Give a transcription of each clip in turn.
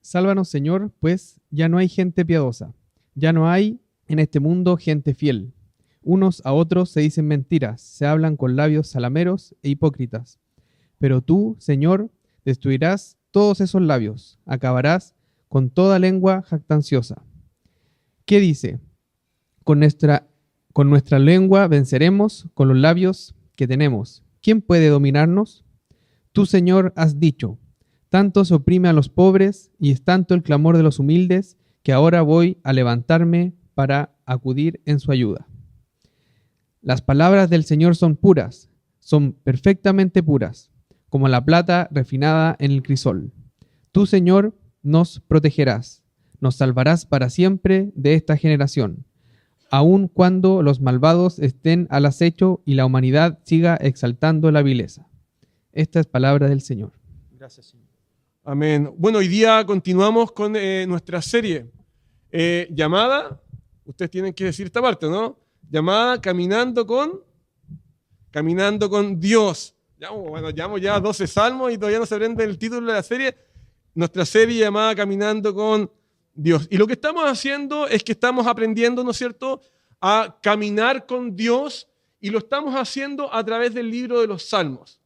Sálvanos, Señor, pues ya no hay gente piadosa, ya no hay en este mundo gente fiel. Unos a otros se dicen mentiras, se hablan con labios salameros e hipócritas. Pero tú, Señor, destruirás todos esos labios, acabarás con toda lengua jactanciosa. ¿Qué dice? Con nuestra lengua venceremos, con los labios que tenemos. ¿Quién puede dominarnos? Tú, Señor, has dicho, tanto se oprime a los pobres y es tanto el clamor de los humildes que ahora voy a levantarme para acudir en su ayuda. Las palabras del Señor son puras, son perfectamente puras, como la plata refinada en el crisol. Tú, Señor, nos protegerás, nos salvarás para siempre de esta generación, aun cuando los malvados estén al acecho y la humanidad siga exaltando la vileza. Esta es palabra del Señor. Gracias, Señor. Amén. Bueno, hoy día continuamos con nuestra serie llamada, ustedes tienen que decir esta parte, ¿no? Llamada Caminando con Dios. Llevamos ya 12 salmos y todavía no se aprende el título de la serie. Nuestra serie llamada Caminando con Dios. Y lo que estamos haciendo es que estamos aprendiendo, ¿no es cierto?, a caminar con Dios, y lo estamos haciendo a través del libro de los Salmos.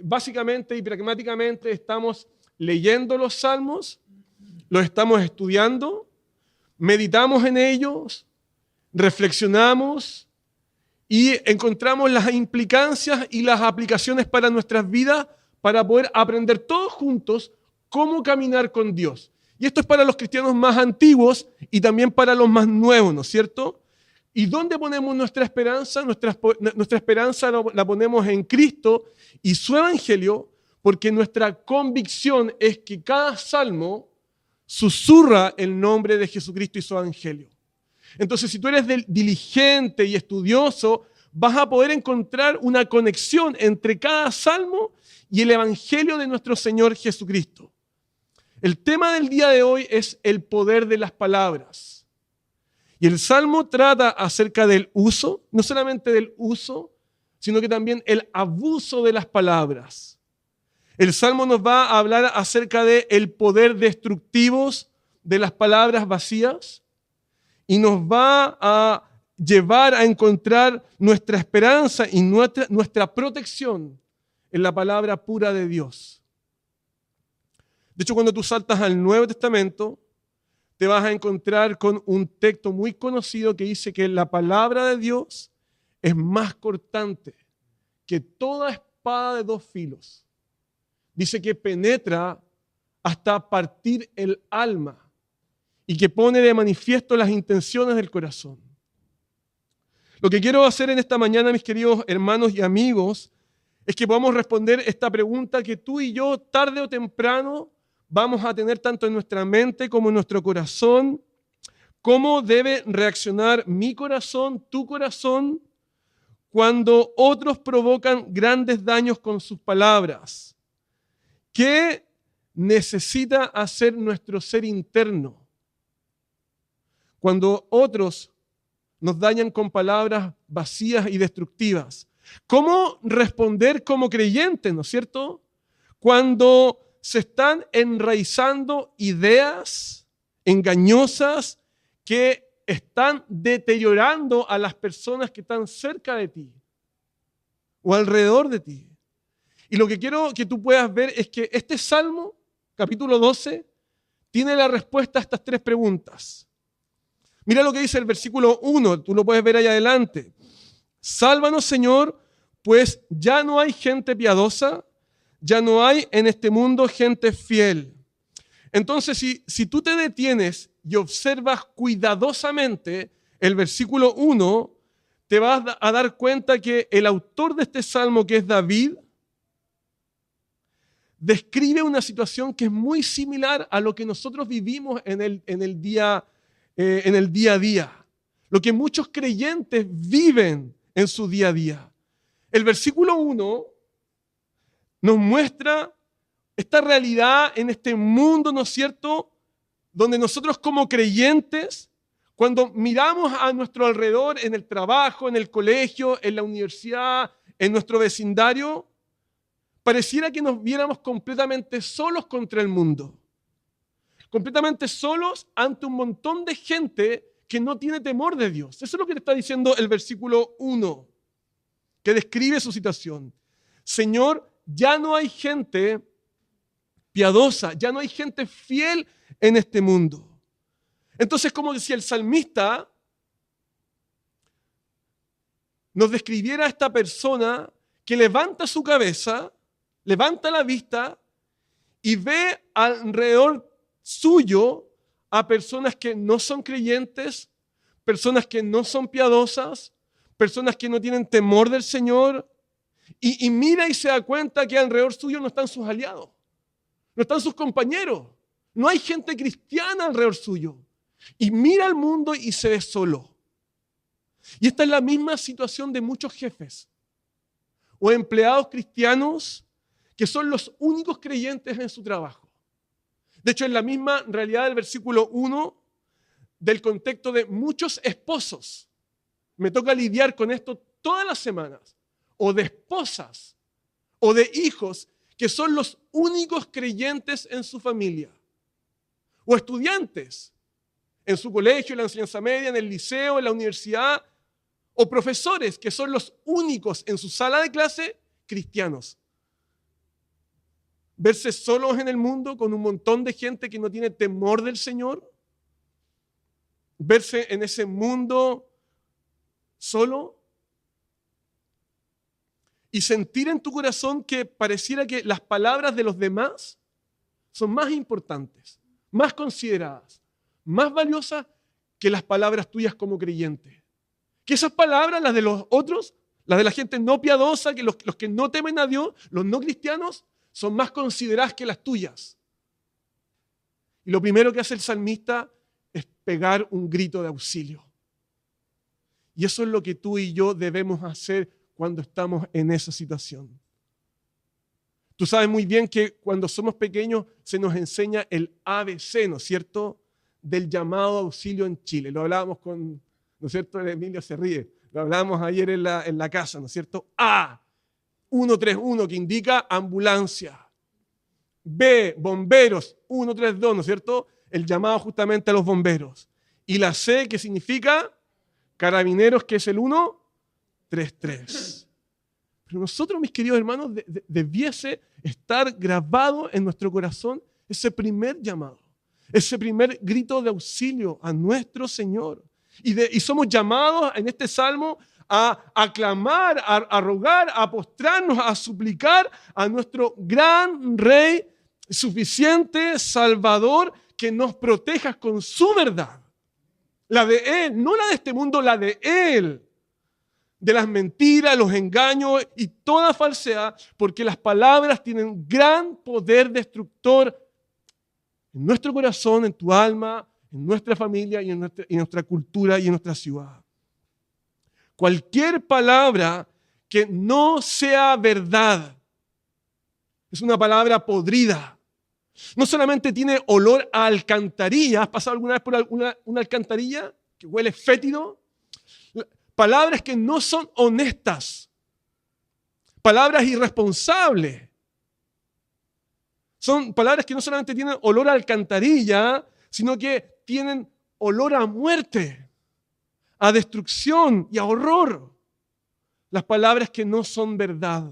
Básicamente y pragmáticamente estamos leyendo los Salmos, los estamos estudiando, meditamos en ellos, reflexionamos y encontramos las implicancias y las aplicaciones para nuestras vidas para poder aprender todos juntos cómo caminar con Dios. Y esto es para los cristianos más antiguos y también para los más nuevos, ¿no es cierto? ¿Y dónde ponemos nuestra esperanza? Nuestra esperanza la ponemos en Cristo y su Evangelio, porque nuestra convicción es que cada salmo susurra el nombre de Jesucristo y su Evangelio. Entonces, si tú eres diligente y estudioso, vas a poder encontrar una conexión entre cada salmo y el Evangelio de nuestro Señor Jesucristo. El tema del día de hoy es el poder de las palabras. Y el Salmo trata acerca del uso, no solamente del uso, sino que también el abuso de las palabras. El Salmo nos va a hablar acerca del poder destructivo de las palabras vacías y nos va a llevar a encontrar nuestra esperanza y nuestra protección en la palabra pura de Dios. De hecho, cuando tú saltas al Nuevo Testamento, te vas a encontrar con un texto muy conocido que dice que la palabra de Dios es más cortante que toda espada de dos filos. Dice que penetra hasta partir el alma y que pone de manifiesto las intenciones del corazón. Lo que quiero hacer en esta mañana, mis queridos hermanos y amigos, es que podamos responder esta pregunta que tú y yo, tarde o temprano, vamos a tener tanto en nuestra mente como en nuestro corazón. ¿Cómo debe reaccionar mi corazón, tu corazón, cuando otros provocan grandes daños con sus palabras? ¿Qué necesita hacer nuestro ser interno cuando otros nos dañan con palabras vacías y destructivas? ¿Cómo responder como creyentes, no es cierto? Cuando se están enraizando ideas engañosas que están deteriorando a las personas que están cerca de ti o alrededor de ti. Y lo que quiero que tú puedas ver es que este Salmo, capítulo 12, tiene la respuesta a estas tres preguntas. Mira lo que dice el versículo 1, tú lo puedes ver ahí adelante. Sálvanos, Señor, pues ya no hay gente piadosa, ya no hay en este mundo gente fiel. Entonces, si tú te detienes y observas cuidadosamente el versículo 1, te vas a dar cuenta que el autor de este salmo, que es David, describe una situación que es muy similar a lo que nosotros vivimos en el día a día, lo que muchos creyentes viven en su día a día. El versículo 1 nos muestra esta realidad en este mundo, ¿no es cierto?, donde nosotros como creyentes, cuando miramos a nuestro alrededor, en el trabajo, en el colegio, en la universidad, en nuestro vecindario, pareciera que nos viéramos completamente solos contra el mundo. completamente solos ante un montón de gente que no tiene temor de Dios. Eso es lo que te está diciendo el versículo 1, que describe su situación. Señor, ya no hay gente piadosa, ya no hay gente fiel en este mundo. Entonces, como si el salmista nos describiera a esta persona que levanta su cabeza, levanta la vista y ve alrededor suyo a personas que no son creyentes, personas que no son piadosas, personas que no tienen temor del Señor, y mira y se da cuenta que alrededor suyo no están sus aliados, no están sus compañeros, no hay gente cristiana alrededor suyo. Y mira al mundo y se ve solo. Y esta es la misma situación de muchos jefes o empleados cristianos que son los únicos creyentes en su trabajo. De hecho, es la misma realidad del versículo 1 del contexto de muchos esposos. Me toca lidiar con esto todas las semanas. O de esposas o de hijos que son los únicos creyentes en su familia. O estudiantes en su colegio, en la enseñanza media, en el liceo, en la universidad. O profesores que son los únicos en su sala de clase cristianos. Verse solos en el mundo con un montón de gente que no tiene temor del Señor. Verse en ese mundo solo. Y sentir en tu corazón que pareciera que las palabras de los demás son más importantes, más consideradas, más valiosas que las palabras tuyas como creyente. Que esas palabras, las de los otros, las de la gente no piadosa, que los que no temen a Dios, los no cristianos, son más consideradas que las tuyas. Y lo primero que hace el salmista es pegar un grito de auxilio. Y eso es lo que tú y yo debemos hacer cuando estamos en esa situación. Tú sabes muy bien que cuando somos pequeños se nos enseña el ABC, ¿no es cierto?, del llamado auxilio en Chile. Lo hablábamos con, ¿no es cierto?, Emilio se ríe. Lo hablábamos ayer en la casa, ¿no es cierto? A, 131, que indica ambulancia. B, bomberos, 132, ¿no es cierto? El llamado justamente a los bomberos. Y la C, que significa carabineros, que es el 133. Pero nosotros, mis queridos hermanos, debiese estar grabado en nuestro corazón ese primer llamado, ese primer grito de auxilio a nuestro Señor. Y somos llamados en este salmo a aclamar, a rogar, a postrarnos, a suplicar a nuestro gran Rey suficiente, Salvador, que nos proteja con su verdad. La de Él, no la de este mundo, la de Él. De las mentiras, los engaños y toda falsedad, porque las palabras tienen gran poder destructor en nuestro corazón, en tu alma, en nuestra familia y en nuestra cultura y en nuestra ciudad. Cualquier palabra que no sea verdad es una palabra podrida. No solamente tiene olor a alcantarilla. ¿Has pasado alguna vez por una alcantarilla que huele fétido? Palabras que no son honestas. Palabras irresponsables. Son palabras que no solamente tienen olor a alcantarilla, sino que tienen olor a muerte, a destrucción y a horror. Las palabras que no son verdad.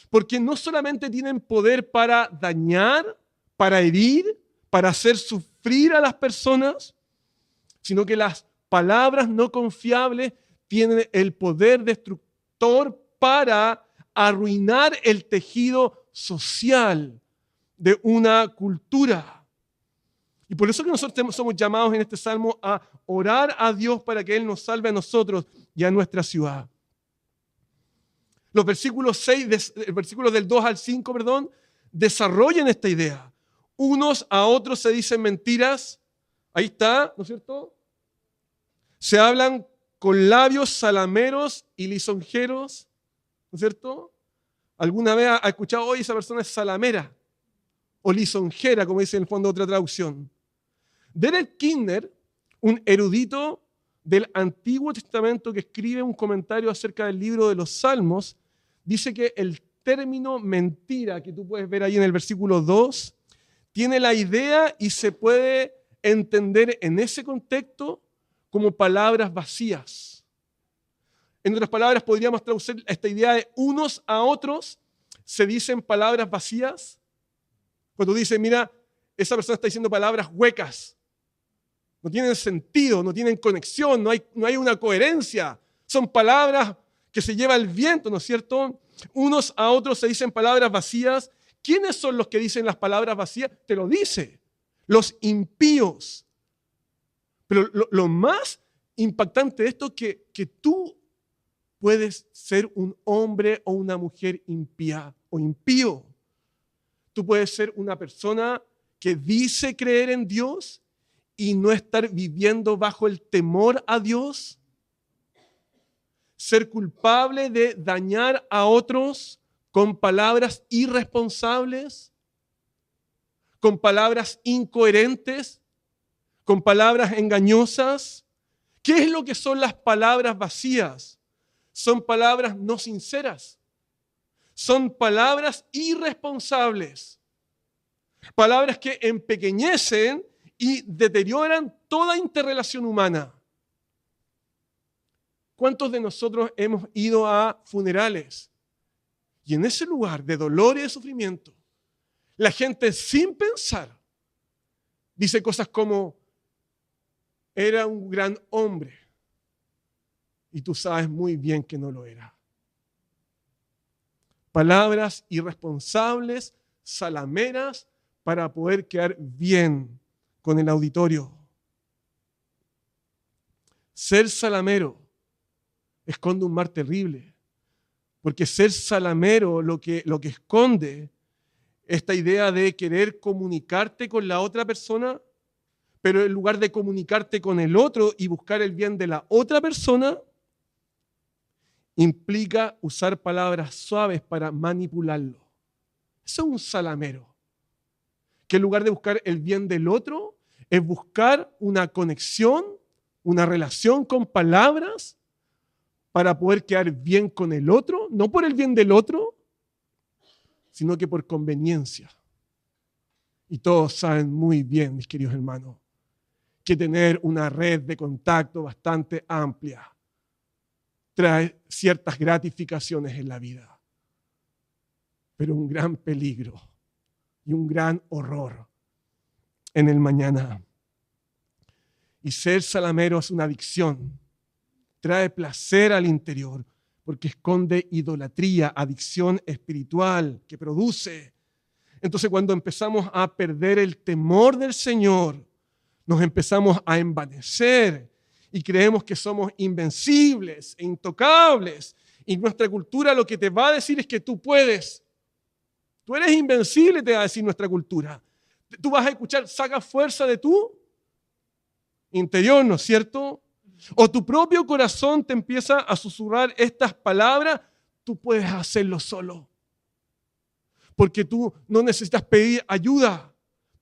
Porque no solamente tienen poder para dañar, para herir, para hacer sufrir a las personas, sino que las palabras no confiables tienen el poder destructor para arruinar el tejido social de una cultura. Y por eso que nosotros somos llamados en este salmo a orar a Dios para que Él nos salve a nosotros y a nuestra ciudad. Los versículos del 2 al 5, desarrollan esta idea. Unos a otros se dicen mentiras. Ahí está, ¿no es cierto? Se hablan con labios salameros y lisonjeros, ¿no es cierto? ¿Alguna vez ha escuchado hoy esa persona es salamera o lisonjera, como dice en el fondo otra traducción? Derek Kidner, un erudito del Antiguo Testamento que escribe un comentario acerca del libro de los Salmos, dice que el término mentira que tú puedes ver ahí en el versículo 2 tiene la idea y se puede entender en ese contexto como palabras vacías. En otras palabras, podríamos traducir esta idea de unos a otros se dicen palabras vacías. Cuando dices, mira, esa persona está diciendo palabras huecas. No tienen sentido, no tienen conexión, no hay una coherencia. Son palabras que se lleva el viento, ¿no es cierto? Unos a otros se dicen palabras vacías. ¿Quiénes son los que dicen las palabras vacías? Te lo dice. Los impíos. Pero lo más impactante de esto es que tú puedes ser un hombre o una mujer impía o impío. Tú puedes ser una persona que dice creer en Dios y no estar viviendo bajo el temor a Dios. Ser culpable de dañar a otros con palabras irresponsables, con palabras incoherentes, con palabras engañosas. ¿Qué es lo que son las palabras vacías? Son palabras no sinceras. Son palabras irresponsables. Palabras que empequeñecen y deterioran toda interrelación humana. ¿Cuántos de nosotros hemos ido a funerales? Y en ese lugar de dolor y de sufrimiento, la gente sin pensar dice cosas como, era un gran hombre. Y tú sabes muy bien que no lo era. Palabras irresponsables, salameras, para poder quedar bien con el auditorio. Ser salamero esconde un mar terrible, porque ser salamero lo que esconde esta idea de querer comunicarte con la otra persona, pero en lugar de comunicarte con el otro y buscar el bien de la otra persona, implica usar palabras suaves para manipularlo. Eso es un salamero, que en lugar de buscar el bien del otro, es buscar una conexión, una relación con palabras para poder quedar bien con el otro, no por el bien del otro, sino que por conveniencia. Y todos saben muy bien, mis queridos hermanos, que tener una red de contacto bastante amplia trae ciertas gratificaciones en la vida, pero un gran peligro y un gran horror en el mañana. Y ser salamero es una adicción. Trae placer al interior porque esconde idolatría, adicción espiritual que produce. Entonces, cuando empezamos a perder el temor del Señor, nos empezamos a envanecer y creemos que somos invencibles e intocables. Y nuestra cultura lo que te va a decir es que tú puedes. Tú eres invencible, te va a decir nuestra cultura. Tú vas a escuchar, saca fuerza de tu interior, ¿no es cierto? O tu propio corazón te empieza a susurrar estas palabras, tú puedes hacerlo solo. Porque tú no necesitas pedir ayuda.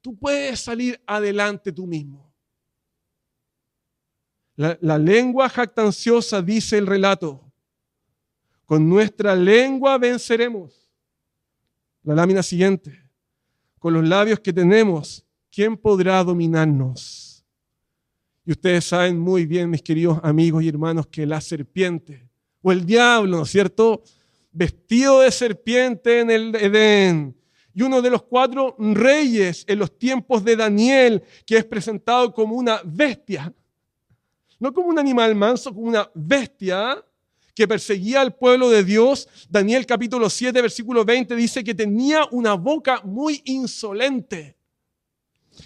Tú puedes salir adelante tú mismo. La lengua jactanciosa, dice el relato, con nuestra lengua venceremos. La lámina siguiente, con los labios que tenemos, ¿quién podrá dominarnos? Y ustedes saben muy bien, mis queridos amigos y hermanos, que la serpiente, o el diablo, ¿no es cierto?, vestido de serpiente en el Edén, y uno de los 4 reyes en los tiempos de Daniel, que es presentado como una bestia, no como un animal manso, como una bestia que perseguía al pueblo de Dios. Daniel capítulo 7, versículo 20 dice que tenía una boca muy insolente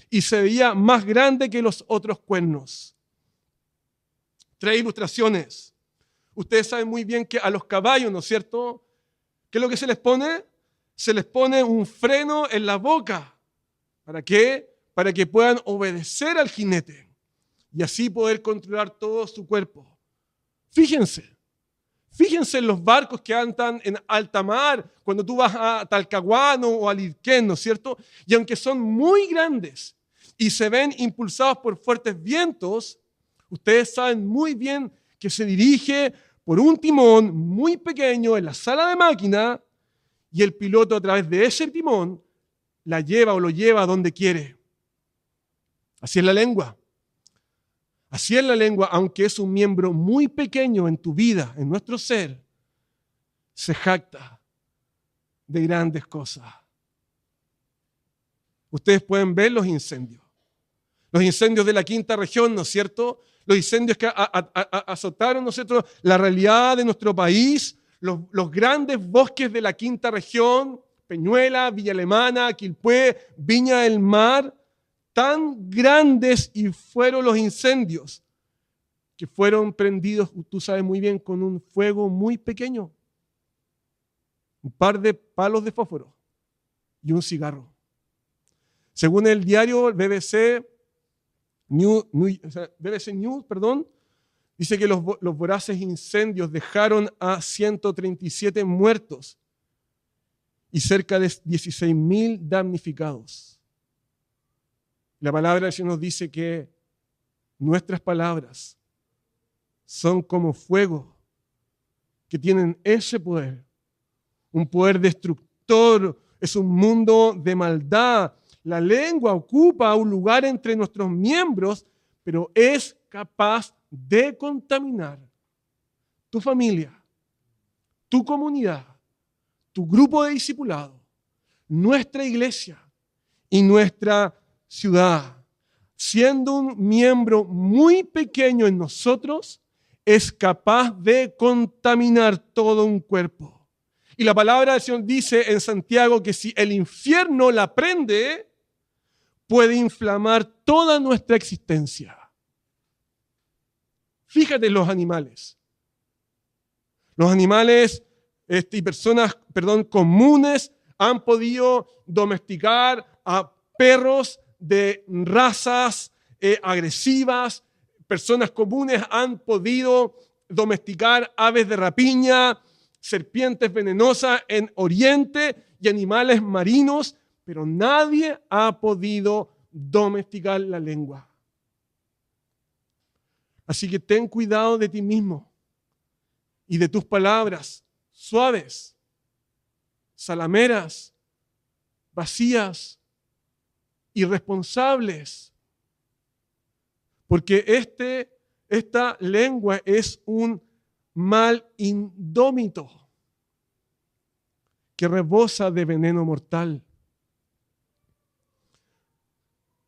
y se veía más grande que los otros cuernos. 3 ilustraciones. Ustedes saben muy bien que a los caballos, ¿no es cierto?, ¿qué es lo que se les pone? Se les pone un freno en la boca. ¿Para qué? Para que puedan obedecer al jinete y así poder controlar todo su cuerpo. Fíjense en los barcos que andan en alta mar, cuando tú vas a Talcahuano o a Lirquén, ¿no es cierto? Y aunque son muy grandes y se ven impulsados por fuertes vientos, ustedes saben muy bien que se dirige por un timón muy pequeño en la sala de máquina y el piloto a través de ese timón la lleva o lo lleva a donde quiere. Así es la lengua. Así es la lengua, aunque es un miembro muy pequeño en tu vida, en nuestro ser, se jacta de grandes cosas. Ustedes pueden ver los incendios de la quinta región, ¿no es cierto? Los incendios que azotaron, ¿no es cierto?, la realidad de nuestro país, los grandes bosques de la quinta región, Peñuela, Villa Alemana, Quilpué, Viña del Mar, tan grandes y fueron los incendios que fueron prendidos, tú sabes muy bien, con un fuego muy pequeño. Un par de palos de fósforo y un cigarro. Según el diario BBC News, dice que los voraces incendios dejaron a 137 muertos y cerca de 16.000 damnificados. La palabra del Señor nos dice que nuestras palabras son como fuego, que tienen ese poder, un poder destructor, es un mundo de maldad. La lengua ocupa un lugar entre nuestros miembros, pero es capaz de contaminar tu familia, tu comunidad, tu grupo de discipulado, nuestra iglesia y nuestra ciudad. Siendo un miembro muy pequeño en nosotros, es capaz de contaminar todo un cuerpo. Y la palabra del Señor dice en Santiago que si el infierno la prende, puede inflamar toda nuestra existencia. Fíjate en los animales. Los animales y personas, comunes han podido domesticar a perros de razas agresivas. Personas comunes han podido domesticar aves de rapiña, serpientes venenosas en Oriente y animales marinos, pero nadie ha podido domesticar la lengua. Así que ten cuidado de ti mismo y de tus palabras suaves, salameras, vacías, irresponsables. Porque esta lengua es un mal indómito que rebosa de veneno mortal.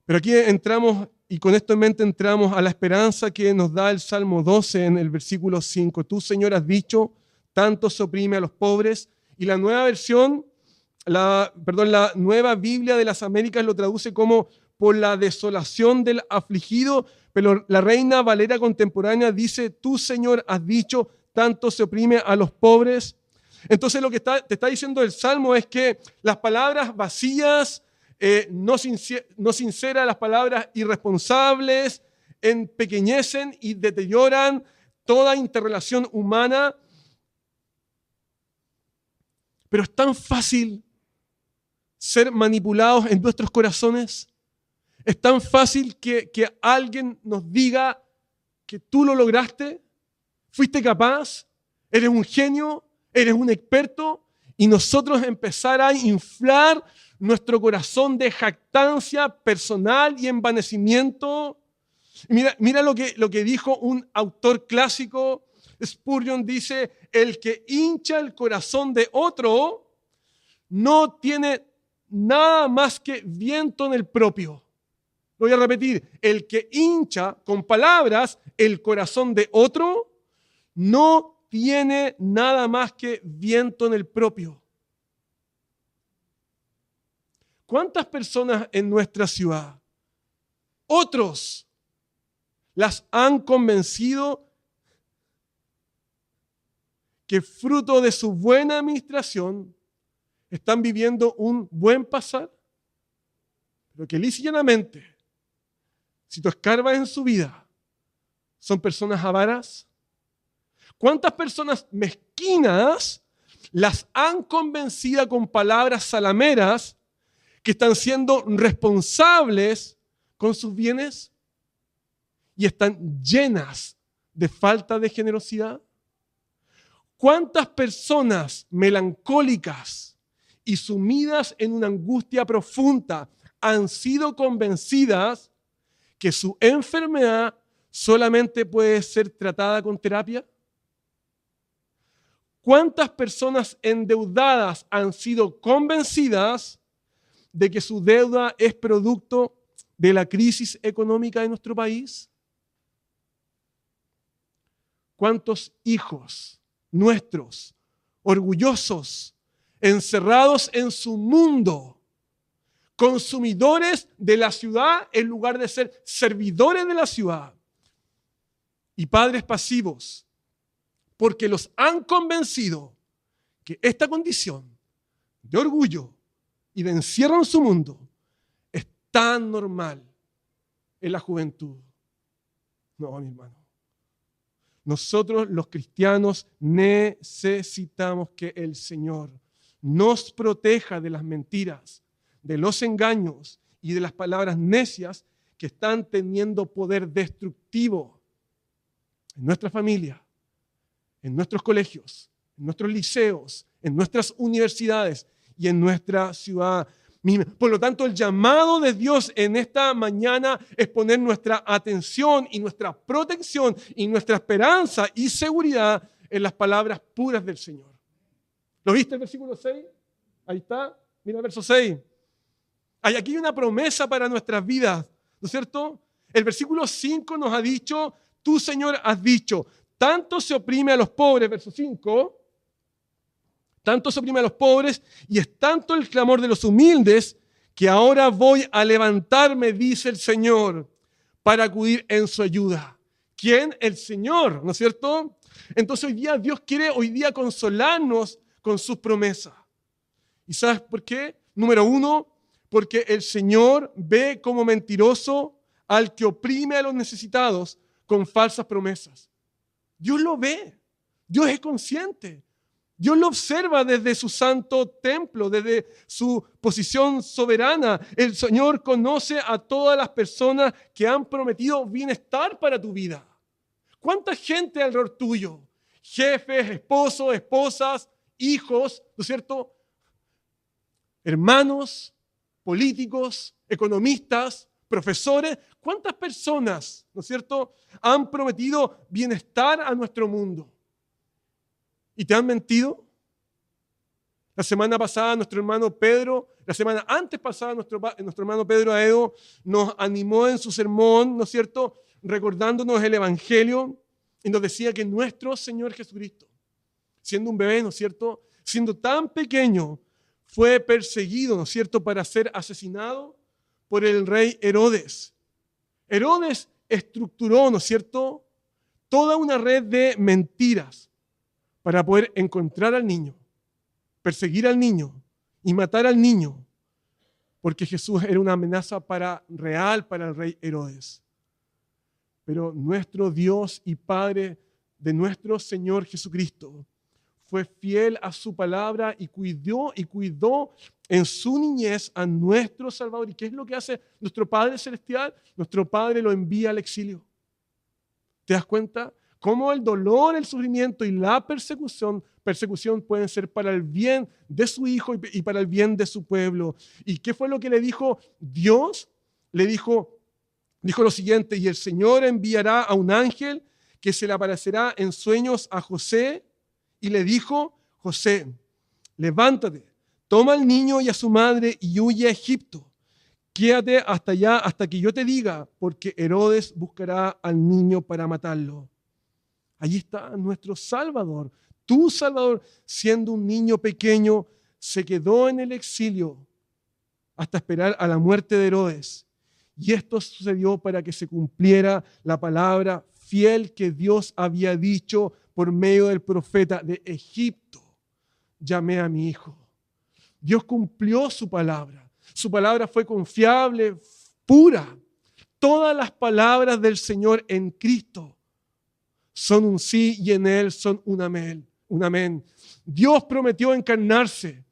Pero aquí entramos, y con esto en mente entramos a la esperanza que nos da el Salmo 12 en el versículo 5. Tú, Señor, has dicho, tanto se oprime a los pobres. Y la nueva versión, la nueva Biblia de las Américas lo traduce como por la desolación del afligido, pero la Reina Valera contemporánea dice, tú, Señor, has dicho, tanto se oprime a los pobres. Entonces lo que te está diciendo el Salmo es que las palabras vacías, no sinceras, las palabras irresponsables, empequeñecen y deterioran toda interrelación humana. Pero es tan fácil ser manipulados en nuestros corazones. Es tan fácil que alguien nos diga que tú lo lograste, fuiste capaz, eres un genio, eres un experto, y nosotros empezar a inflar nuestro corazón de jactancia personal y envanecimiento. Mira lo que dijo un autor clásico, Spurgeon dice, el que hincha el corazón de otro no tiene nada más que viento en el propio. Lo voy a repetir, el que hincha con palabras el corazón de otro no tiene nada más que viento en el propio. ¿Cuántas personas en nuestra ciudad, otros, las han convencido que fruto de su buena administración están viviendo un buen pasar? Pero que lisa y llanamente, si tú escarbas en su vida, son personas avaras. ¿Cuántas personas mezquinas las han convencido con palabras salameras que están siendo responsables con sus bienes y están llenas de falta de generosidad? ¿Cuántas personas melancólicas y sumidas en una angustia profunda, han sido convencidas que su enfermedad solamente puede ser tratada con terapia? ¿Cuántas personas endeudadas han sido convencidas de que su deuda es producto de la crisis económica de nuestro país? ¿Cuántos hijos nuestros, orgullosos, encerrados en su mundo, consumidores de la ciudad en lugar de ser servidores de la ciudad, y padres pasivos, porque los han convencido que esta condición de orgullo y de encierro en su mundo es tan normal en la juventud? No, mi hermano. Nosotros los cristianos necesitamos que el Señor nos proteja de las mentiras, de los engaños y de las palabras necias que están teniendo poder destructivo en nuestra familia, en nuestros colegios, en nuestros liceos, en nuestras universidades y en nuestra ciudad misma. Por lo tanto, el llamado de Dios en esta mañana es poner nuestra atención y nuestra protección y nuestra esperanza y seguridad en las palabras puras del Señor. ¿Lo viste el versículo 6? Ahí está. Mira el verso 6. Hay aquí una promesa para nuestras vidas, ¿no es cierto? El versículo 5 nos ha dicho, tú, Señor, has dicho, tanto se oprime a los pobres, verso 5, tanto se oprime a los pobres y es tanto el clamor de los humildes que ahora voy a levantarme, dice el Señor, para acudir en su ayuda. ¿Quién? El Señor, ¿no es cierto? Entonces hoy día Dios quiere consolarnos con sus promesas. ¿Y sabes por qué? Número 1, porque el Señor ve como mentiroso al que oprime a los necesitados con falsas promesas. Dios lo ve, Dios es consciente, Dios lo observa desde su santo templo, desde su posición soberana. El Señor conoce a todas las personas que han prometido bienestar para tu vida. ¿Cuánta gente alrededor tuyo? Jefes, esposos, esposas, hijos, ¿no es cierto? Hermanos, políticos, economistas, profesores. ¿Cuántas personas, ¿no es cierto?, han prometido bienestar a nuestro mundo? ¿Y te han mentido? La semana pasada nuestro hermano Pedro, la semana antes pasada nuestro hermano Pedro Aedo nos animó en su sermón, ¿no es cierto?, recordándonos el Evangelio y nos decía que nuestro Señor Jesucristo, siendo un bebé, ¿no es cierto?, siendo tan pequeño, fue perseguido, ¿no es cierto?, para ser asesinado por el rey Herodes. Herodes estructuró, ¿no es cierto?, toda una red de mentiras para poder encontrar al niño, perseguir al niño y matar al niño, porque Jesús era una amenaza real para el rey Herodes. Pero nuestro Dios y Padre de nuestro Señor Jesucristo fue fiel a su palabra y cuidó en su niñez a nuestro Salvador. ¿Y qué es lo que hace nuestro Padre Celestial? Nuestro Padre lo envía al exilio. ¿Te das cuenta? Cómo el dolor, el sufrimiento y la persecución pueden ser para el bien de su Hijo y para el bien de su pueblo. ¿Y qué fue lo que le dijo Dios? Le dijo lo siguiente: y el Señor enviará a un ángel que se le aparecerá en sueños a José y le dijo: José, levántate, toma al niño y a su madre y huye a Egipto. Quédate hasta allá, hasta que yo te diga, porque Herodes buscará al niño para matarlo. Allí está nuestro Salvador, tu Salvador, siendo un niño pequeño, se quedó en el exilio hasta esperar a la muerte de Herodes. Y esto sucedió para que se cumpliera la palabra fiel que Dios había dicho por medio del profeta: de Egipto llamé a mi hijo. Dios cumplió su palabra. Su palabra fue confiable, pura. Todas las palabras del Señor en Cristo son un sí y en Él son un amén. Un amén. Dios prometió encarnarse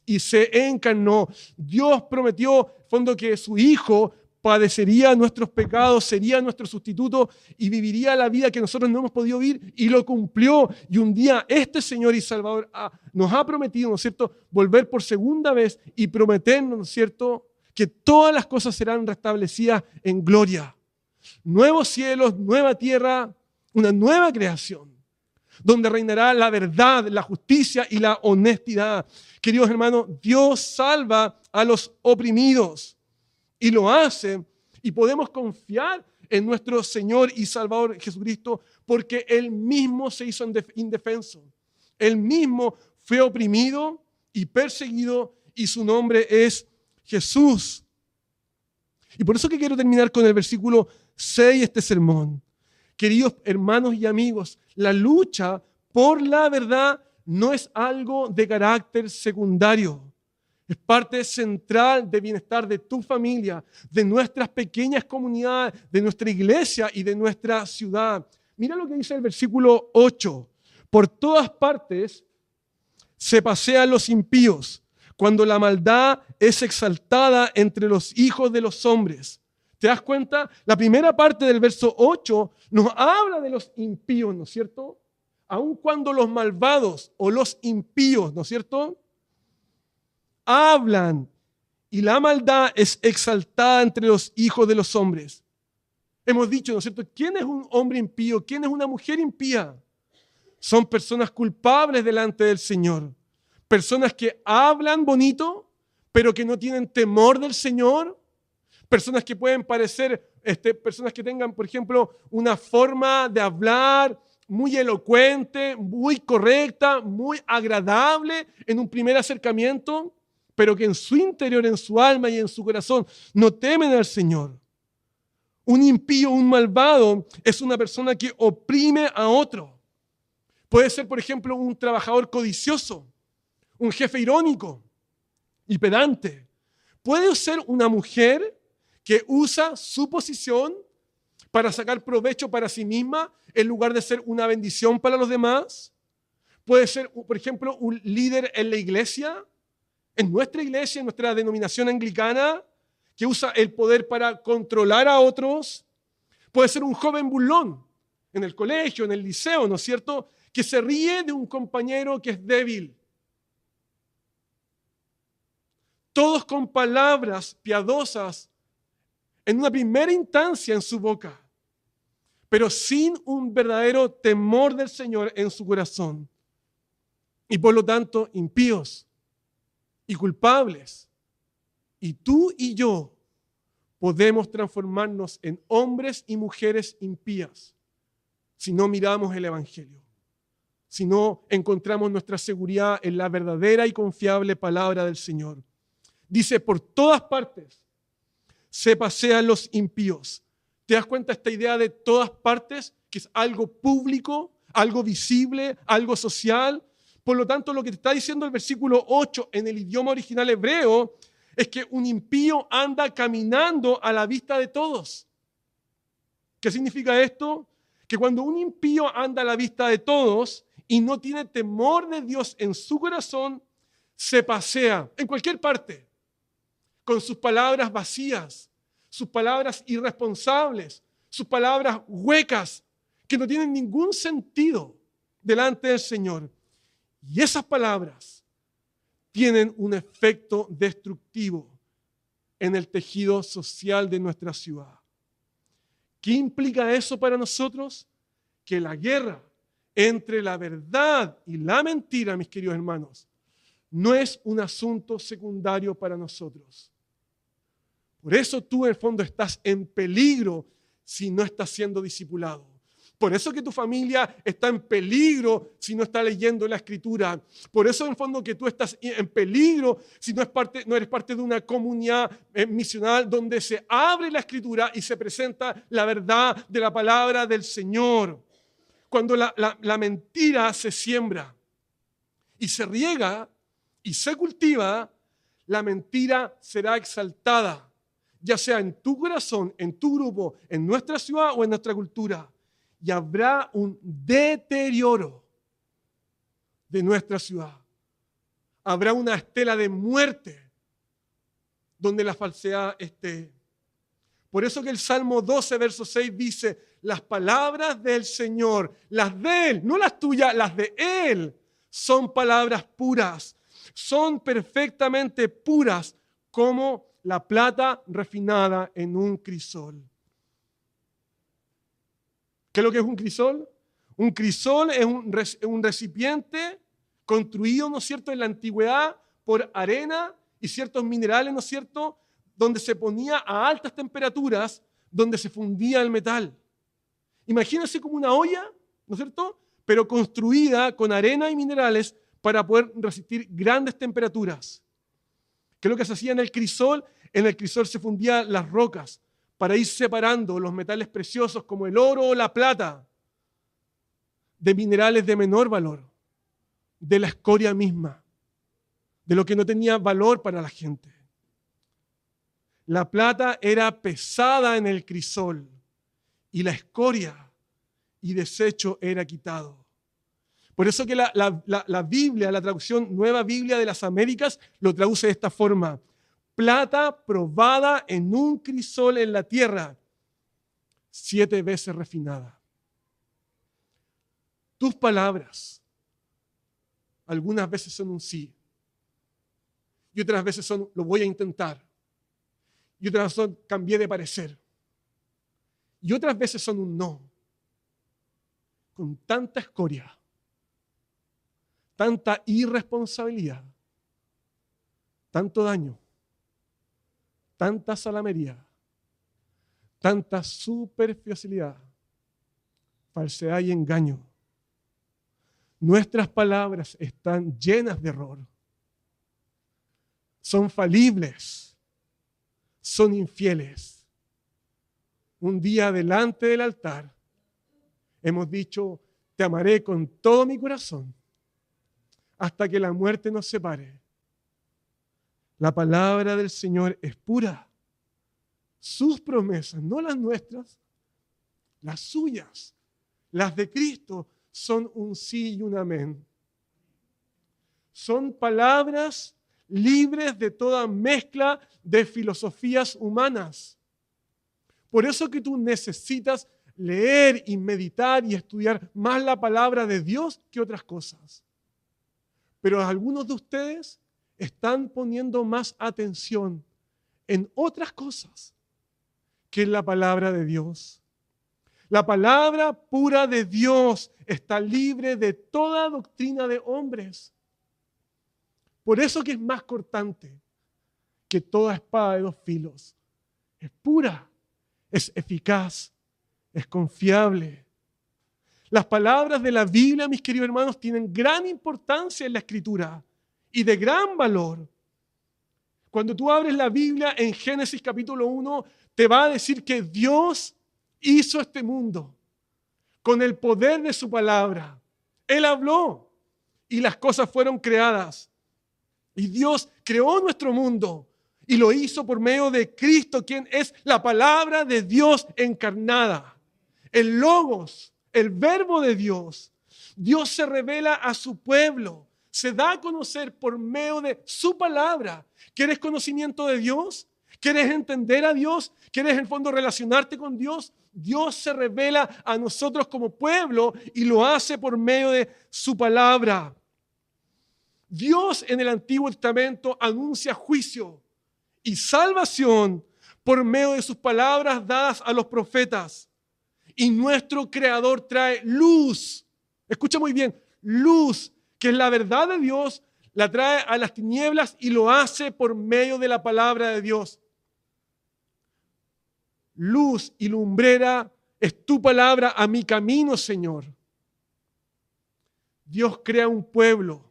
y se encarnó. Dios prometió, en fondo, que su Hijo padecería nuestros pecados, sería nuestro sustituto y viviría la vida que nosotros no hemos podido vivir, y lo cumplió. Y un día este Señor y Salvador nos ha prometido, ¿no es cierto?, volver por segunda vez y prometernos, ¿no es cierto?, que todas las cosas serán restablecidas en gloria. Nuevos cielos, nueva tierra, una nueva creación, donde reinará la verdad, la justicia y la honestidad. Queridos hermanos, Dios salva a los oprimidos y lo hace, y podemos confiar en nuestro Señor y Salvador Jesucristo, porque Él mismo se hizo indefenso. Él mismo fue oprimido y perseguido, y su nombre es Jesús. Y por eso que quiero terminar con el versículo 6 de este sermón. Queridos hermanos y amigos, la lucha por la verdad no es algo de carácter secundario. Es parte central del bienestar de tu familia, de nuestras pequeñas comunidades, de nuestra iglesia y de nuestra ciudad. Mira lo que dice el versículo 8. Por todas partes se pasean los impíos, cuando la maldad es exaltada entre los hijos de los hombres. ¿Te das cuenta? La primera parte del verso 8 nos habla de los impíos, ¿no es cierto? Aun cuando los malvados o los impíos, ¿no es cierto?, hablan y la maldad es exaltada entre los hijos de los hombres. Hemos dicho, ¿no es cierto?, ¿quién es un hombre impío? ¿Quién es una mujer impía? Son personas culpables delante del Señor. Personas que hablan bonito, pero que no tienen temor del Señor. Personas que pueden parecer, personas que tengan, por ejemplo, una forma de hablar muy elocuente, muy correcta, muy agradable en un primer acercamiento, pero que en su interior, en su alma y en su corazón no temen al Señor. Un impío, un malvado, es una persona que oprime a otro. Puede ser, por ejemplo, un trabajador codicioso, un jefe irónico y pedante. Puede ser una mujer que usa su posición para sacar provecho para sí misma en lugar de ser una bendición para los demás. Puede ser, por ejemplo, un líder en la iglesia, en nuestra denominación anglicana, que usa el poder para controlar a otros. Puede ser un joven burlón en el colegio, en el liceo, ¿no es cierto?, que se ríe de un compañero que es débil. Todos con palabras piadosas en una primera instancia en su boca, pero sin un verdadero temor del Señor en su corazón. Y por lo tanto, impíos y culpables. Y tú y yo podemos transformarnos en hombres y mujeres impías si no miramos el Evangelio, si no encontramos nuestra seguridad en la verdadera y confiable palabra del Señor. Dice, por todas partes se pasean los impíos. ¿Te das cuenta esta idea de todas partes? Que es algo público, algo visible, algo social. Por lo tanto, lo que te está diciendo el versículo 8 en el idioma original hebreo es que un impío anda caminando a la vista de todos. ¿Qué significa esto? Que cuando un impío anda a la vista de todos y no tiene temor de Dios en su corazón, se pasea en cualquier parte, con sus palabras vacías, sus palabras irresponsables, sus palabras huecas, que no tienen ningún sentido delante del Señor. Y esas palabras tienen un efecto destructivo en el tejido social de nuestra ciudad. ¿Qué implica eso para nosotros? Que la guerra entre la verdad y la mentira, mis queridos hermanos, no es un asunto secundario para nosotros. Por eso tú en el fondo estás en peligro si no estás siendo discipulado. Por eso que tu familia está en peligro si no está leyendo la Escritura. Por eso en el fondo que tú estás en peligro si no eres parte de una comunidad misional donde se abre la Escritura y se presenta la verdad de la palabra del Señor. Cuando la mentira se siembra y se riega y se cultiva, la mentira será exaltada, ya sea en tu corazón, en tu grupo, en nuestra ciudad o en nuestra cultura. Y habrá un deterioro de nuestra ciudad. Habrá una estela de muerte donde la falsedad esté. Por eso que el Salmo 12, verso 6 dice, las palabras del Señor, las de Él, no las tuyas, las de Él, son palabras puras, son perfectamente puras como la plata refinada en un crisol. ¿Qué es lo que es un crisol? Un crisol es un recipiente construido, ¿no es cierto?, en la antigüedad por arena y ciertos minerales, ¿no es cierto?, donde se ponía a altas temperaturas, donde se fundía el metal. Imagínense como una olla, ¿no es cierto?, pero construida con arena y minerales para poder resistir grandes temperaturas. ¿Qué es lo que se hacía en el crisol? En el crisol se fundían las rocas para ir separando los metales preciosos como el oro o la plata de minerales de menor valor, de la escoria misma, de lo que no tenía valor para la gente. La plata era pesada en el crisol y la escoria y desecho era quitado. Por eso que la Biblia, la traducción Nueva Biblia de las Américas, lo traduce de esta forma. Plata probada en un crisol en la tierra, 7 veces refinada. Tus palabras, algunas veces son un sí, y otras veces son lo voy a intentar, y otras son cambié de parecer, y otras veces son un no, con tanta escoria, tanta irresponsabilidad, tanto daño, tanta salamería, tanta superficialidad, falsedad y engaño. Nuestras palabras están llenas de error. Son falibles, son infieles. Un día delante del altar hemos dicho, te amaré con todo mi corazón hasta que la muerte nos separe. La palabra del Señor es pura. Sus promesas, no las nuestras, las suyas, las de Cristo, son un sí y un amén. Son palabras libres de toda mezcla de filosofías humanas. Por eso que tú necesitas leer y meditar y estudiar más la palabra de Dios que otras cosas. Pero algunos de ustedes están poniendo más atención en otras cosas que en la palabra de Dios. La palabra pura de Dios está libre de toda doctrina de hombres. Por eso que es más cortante que toda espada de 2 filos. Es pura, es eficaz, es confiable. Las palabras de la Biblia, mis queridos hermanos, tienen gran importancia en la Escritura y de gran valor. Cuando tú abres la Biblia en Génesis capítulo 1, te va a decir que Dios hizo este mundo con el poder de su palabra. Él habló y las cosas fueron creadas. Y Dios creó nuestro mundo y lo hizo por medio de Cristo, quien es la palabra de Dios encarnada. El Logos, el verbo de Dios. Dios se revela a su pueblo, se da a conocer por medio de su palabra. ¿Quieres conocimiento de Dios? ¿Quieres entender a Dios? ¿Quieres en el fondo relacionarte con Dios? Dios se revela a nosotros como pueblo y lo hace por medio de su palabra. Dios en el Antiguo Testamento anuncia juicio y salvación por medio de sus palabras dadas a los profetas. Y nuestro Creador trae luz. Escucha muy bien, luz, que es la verdad de Dios, la trae a las tinieblas y lo hace por medio de la palabra de Dios. Luz y lumbrera es tu palabra a mi camino, Señor. Dios crea un pueblo,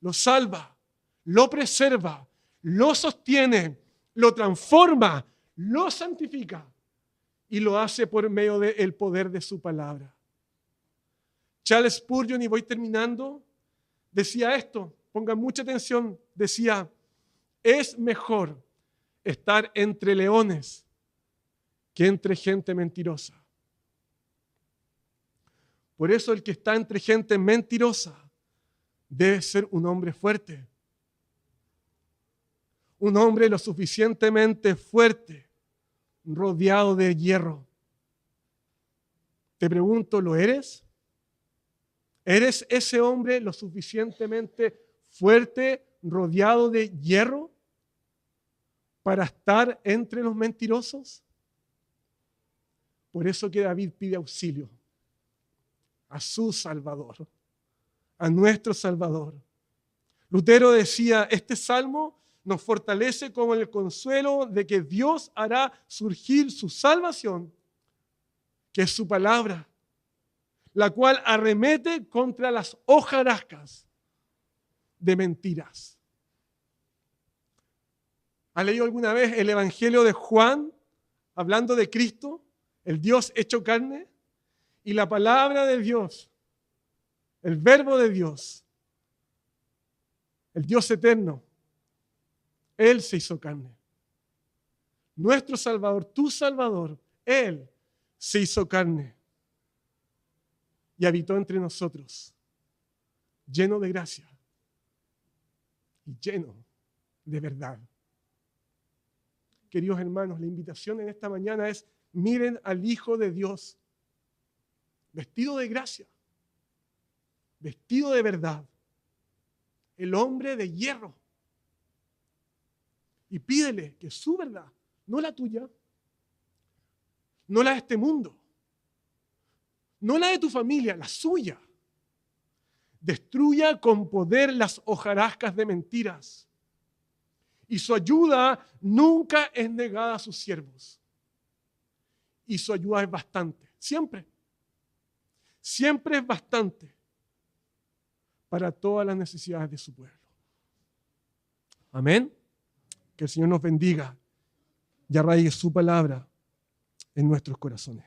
lo salva, lo preserva, lo sostiene, lo transforma, lo santifica y lo hace por medio del poder de su palabra. Charles Spurgeon, y voy terminando, decía esto, pongan mucha atención, decía, es mejor estar entre leones que entre gente mentirosa. Por eso el que está entre gente mentirosa debe ser un hombre fuerte. Un hombre lo suficientemente fuerte, rodeado de hierro. Te pregunto, ¿lo eres? ¿Eres ese hombre lo suficientemente fuerte, rodeado de hierro, para estar entre los mentirosos? Por eso que David pide auxilio a su Salvador, a nuestro Salvador. Lutero decía, este salmo nos fortalece con el consuelo de que Dios hará surgir su salvación, que es su palabra, la cual arremete contra las hojarascas de mentiras. ¿Has leído alguna vez el Evangelio de Juan, hablando de Cristo, el Dios hecho carne? Y la palabra de Dios, el verbo de Dios, el Dios eterno, Él se hizo carne. Nuestro Salvador, tu Salvador, Él se hizo carne y habitó entre nosotros, lleno de gracia y lleno de verdad. Queridos hermanos, la invitación en esta mañana es: miren al Hijo de Dios, vestido de gracia, vestido de verdad, el hombre de hierro. Y pídele que su verdad, no la tuya, no la de este mundo, no la de tu familia, la suya, destruya con poder las hojarascas de mentiras. Y su ayuda nunca es negada a sus siervos. Y su ayuda es bastante, siempre. Siempre es bastante para todas las necesidades de su pueblo. Amén. Que el Señor nos bendiga y arraigue su palabra en nuestros corazones.